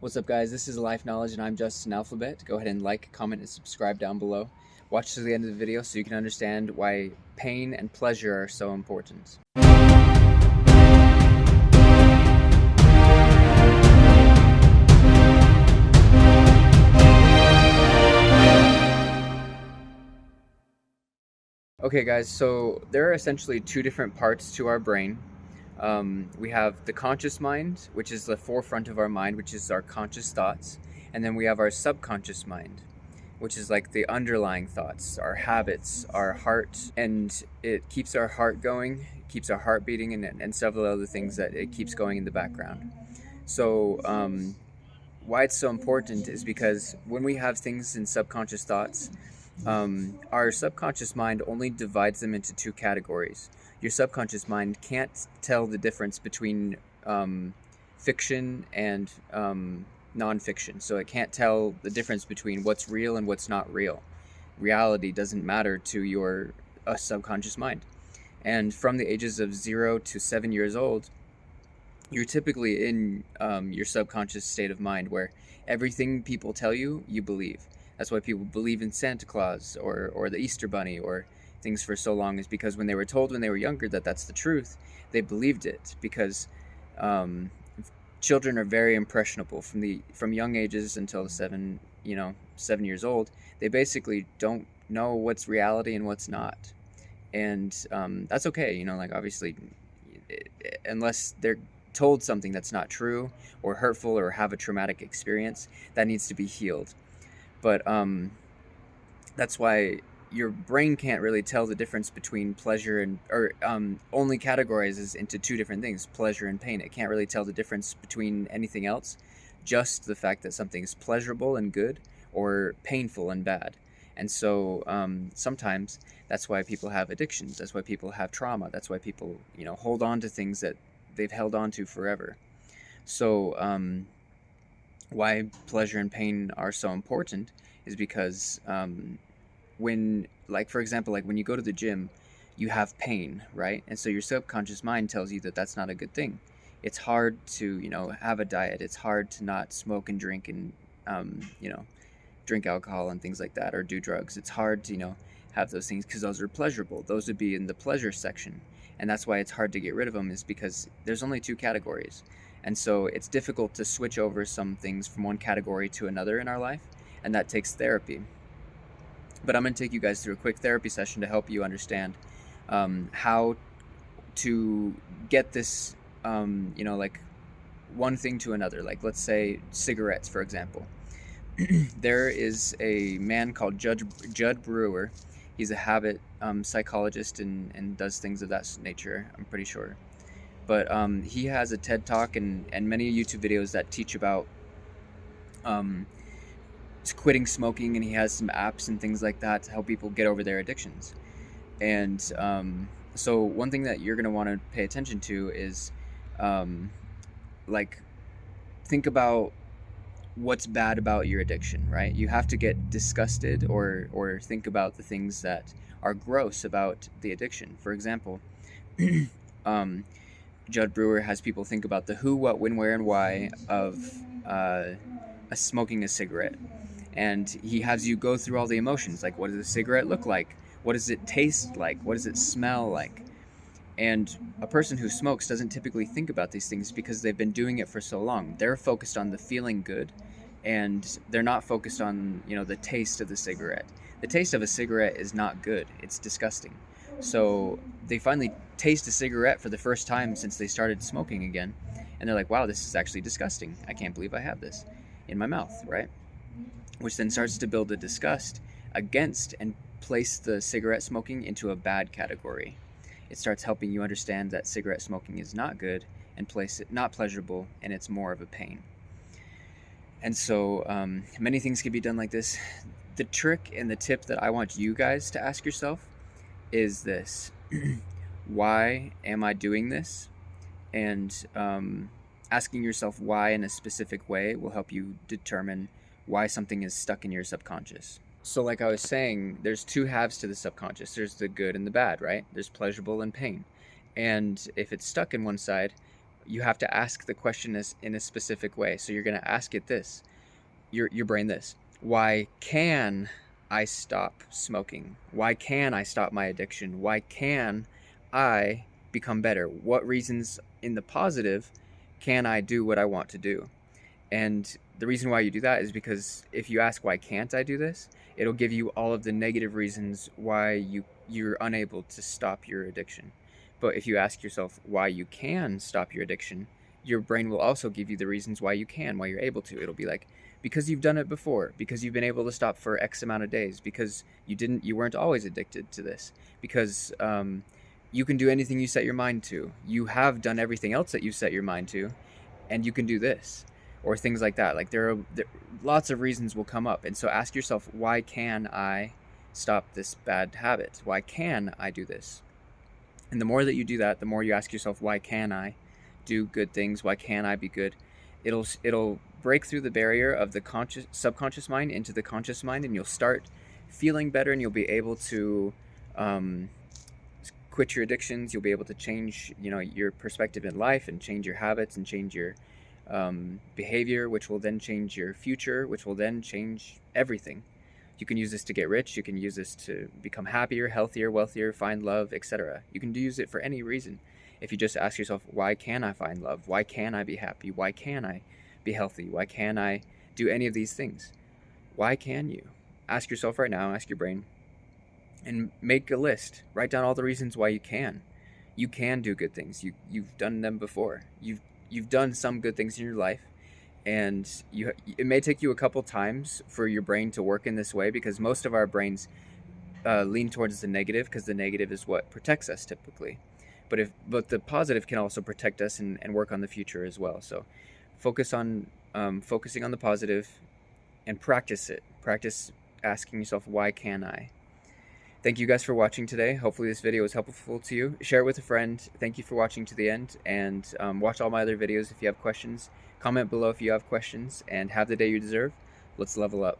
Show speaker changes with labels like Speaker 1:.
Speaker 1: What's up, guys? This is Life Knowledge, and I'm Justin Alphabet. Go ahead and like, comment, and subscribe down below. Watch to the end of the video so you can understand why pain and pleasure are so important. Okay, guys, so there are essentially two different parts to our brain. We have the conscious mind, which is the forefront of our mind, which is our conscious thoughts. And then we have our subconscious mind, which is like the underlying thoughts, our habits, our heart. And it keeps our heart going, keeps our heart beating, and several other things that it keeps going in the background. So why it's so important is because when we have things in subconscious thoughts, our subconscious mind only divides them into two categories. Your subconscious mind can't tell the difference between fiction and non-fiction. So it can't tell the difference between what's real and what's not real. Reality doesn't matter to your subconscious mind. And from the ages of 0 to 7 years old, you're typically in your subconscious state of mind where everything people tell you, you believe. That's why people believe in Santa Claus or the Easter Bunny or things for so long, is because when they were told when they were younger that that's the truth, they believed it, because children are very impressionable from young ages until 7 years old. They basically don't know what's reality and what's not, and that's okay. Like, obviously, unless they're told something that's not true or hurtful or have a traumatic experience, that needs to be healed. But that's why your brain can't really tell the difference between pleasure and, or only categorizes into two different things, pleasure and pain. It can't really tell the difference between anything else, just the fact that something is pleasurable and good or painful and bad. And so sometimes that's why people have addictions. That's why people have trauma. That's why people, hold on to things that they've held on to forever. So why pleasure and pain are so important is because when, like, for example, like when you go to the gym, you have pain, right? And so your subconscious mind tells you that that's not a good thing. It's hard to, have a diet. It's hard to not smoke and drink and, drink alcohol and things like that, or do drugs. It's hard to, have those things because those are pleasurable. Those would be in the pleasure section. And that's why it's hard to get rid of them, is because there's only two categories. And so it's difficult to switch over some things from one category to another in our life, and that takes therapy. But I'm going to take you guys through a quick therapy session to help you understand how to get this, like one thing to another. Like, let's say cigarettes, for example. There is a man called Judd Brewer. He's a habit psychologist and does things of that nature, I'm pretty sure. But he has a TED Talk and many YouTube videos that teach about quitting smoking, and he has some apps and things like that to help people get over their addictions. And so one thing that you're going to want to pay attention to is like, think about what's bad about your addiction, right? You have to get disgusted or think about the things that are gross about the addiction. For example, Judd Brewer has people think about the who, what, when, where, and why of smoking a cigarette. And he has you go through all the emotions, like, what does a cigarette look like? What does it taste like? What does it smell like? And a person who smokes doesn't typically think about these things because they've been doing it for so long. They're focused on the feeling good, and they're not focused on, the taste of the cigarette. The taste of a cigarette is not good. It's disgusting. So they finally taste a cigarette for the first time since they started smoking again, and they're like, wow, this is actually disgusting. I can't believe I have this in my mouth, right? Which then starts to build a disgust against and place the cigarette smoking into a bad category. It starts helping you understand that cigarette smoking is not good and place it not pleasurable, and it's more of a pain. And so many things can be done like this. The trick and the tip that I want you guys to ask yourself is this: why am I doing this? And asking yourself why in a specific way will help you determine why something is stuck in your subconscious. So like I was saying, there's two halves to the subconscious. There's the good and the bad, right? There's pleasurable and pain. And if it's stuck in one side, you have to ask the question in a specific way. So you're going to ask it this, your brain this: why can I stop smoking? Why can I stop my addiction? Why can I become better? What reasons in the positive can I do what I want to do? And the reason why you do that is because if you ask why can't I do this, it'll give you all of the negative reasons why you're unable to stop your addiction. But if you ask yourself why you can stop your addiction, your brain will also give you the reasons why you can, why you're able to. It'll be like, because you've done it before, because you've been able to stop for X amount of days, because you weren't always addicted to this, because you can do anything you set your mind to. You have done everything else that you set your mind to, and you can do this, or things like that. Like there lots of reasons will come up, and so ask yourself, why can I stop this bad habit? Why can I do this? And the more that you do that, the more you ask yourself, why can I do good things? Why can I be good? It'll break through the barrier of the subconscious mind into the conscious mind, and you'll start feeling better, and you'll be able to quit your addictions. You'll be able to change, your perspective in life, and change your habits, and change your behavior, which will then change your future, which will then change everything. You can use this to get rich. You can use this to become happier, healthier, wealthier, find love, etc. You can use it for any reason. If you just ask yourself, why can I find love? Why can I be happy? Why can I be healthy? Why can I do any of these things? Why can you? Ask yourself right now, ask your brain, and make a list. Write down all the reasons why you can. You can do good things. You've done them before. You've done some good things in your life, and it may take you a couple times for your brain to work in this way, because most of our brains lean towards the negative, because the negative is what protects us typically. But the positive can also protect us and work on the future as well. So focus on focusing on the positive, and practice it. Practice asking yourself, why can I? Thank you guys for watching today. Hopefully this video was helpful to you. Share it with a friend. Thank you for watching to the end, and watch all my other videos if you have questions. Comment below if you have questions, and have the day you deserve. Let's level up.